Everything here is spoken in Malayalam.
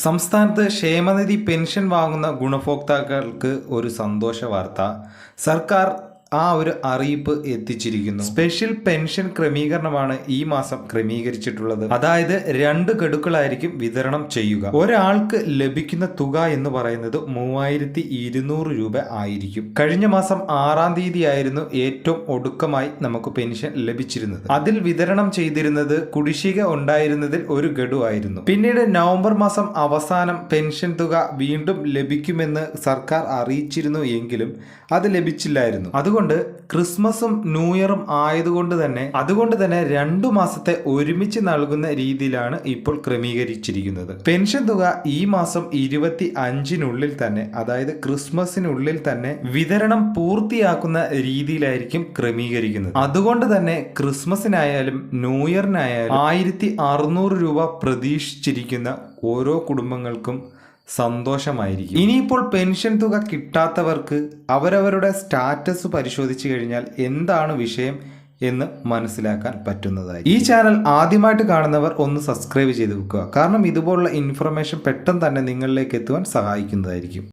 സംസ്ഥാനത്ത് ക്ഷേമനിധി പെൻഷൻ വാങ്ങുന്ന ഗുണഭോക്താക്കൾക്ക് ഒരു സന്തോഷ വാർത്ത. സർക്കാർ ഒരു അറിയിപ്പ് എത്തിച്ചിരിക്കുന്നു. സ്പെഷ്യൽ പെൻഷൻ ക്രമീകരണമാണ് ഈ മാസം ക്രമീകരിച്ചിട്ടുള്ളത്. അതായത് 2 ഗഡുക്കളായിരിക്കും വിതരണം ചെയ്യുക. ഒരാൾക്ക് ലഭിക്കുന്ന തുക എന്ന് പറയുന്നത് 3200 രൂപ ആയിരിക്കും. കഴിഞ്ഞ മാസം 6-ാം തീയതി ആയിരുന്നു ഏറ്റവും ഒടുക്കമായി നമുക്ക് പെൻഷൻ ലഭിച്ചിരുന്നത്. അതിൽ വിതരണം ചെയ്തിരുന്നത് കുടിശ്ശിക ഉണ്ടായിരുന്നതിൽ 1 ഗഡു ആയിരുന്നു. പിന്നീട് നവംബർ മാസം അവസാനം പെൻഷൻ തുക വീണ്ടും ലഭിക്കുമെന്ന് സർക്കാർ അറിയിച്ചിരുന്നു എങ്കിലും അത് ലഭിച്ചില്ലായിരുന്നു. അതുകൊണ്ട് ക്രിസ്മസും ന്യൂ ഇയറും അതുകൊണ്ട് തന്നെ 2 മാസത്തെ ഒരുമിച്ച് നൽകുന്ന രീതിയിലാണ് ഇപ്പോൾ ക്രമീകരിച്ചിരിക്കുന്നത്. പെൻഷൻ തുക ഈ മാസം 25-നുള്ളിൽ തന്നെ, അതായത് ക്രിസ്മസിനുള്ളിൽ തന്നെ വിതരണം പൂർത്തിയാക്കുന്ന രീതിയിലായിരിക്കും ക്രമീകരിക്കുന്നത്. അതുകൊണ്ട് തന്നെ ക്രിസ്മസിനായാലും ന്യൂ ഇയറിനായാലും 1600 രൂപ പ്രതീക്ഷിച്ചിരിക്കുന്ന ഓരോ കുടുംബങ്ങൾക്കും സന്തോഷമായിരിക്കും. ഇനിയിപ്പോൾ പെൻഷൻ തുക കിട്ടാത്തവർക്ക് അവരവരുടെ സ്റ്റാറ്റസ് പരിശോധിച്ചു കഴിഞ്ഞാൽ എന്താണ് വിഷയം എന്ന് മനസ്സിലാക്കാൻ പറ്റുന്നതായി. ഈ ചാനൽ ആദ്യമായിട്ട് കാണുന്നവർ ഒന്ന് സബ്സ്ക്രൈബ് ചെയ്ത് വെക്കുക. കാരണം ഇതുപോലുള്ള ഇൻഫർമേഷൻ പെട്ടെന്ന് തന്നെ നിങ്ങളിലേക്ക് എത്തുവാൻ സഹായിക്കുന്നതായിരിക്കും.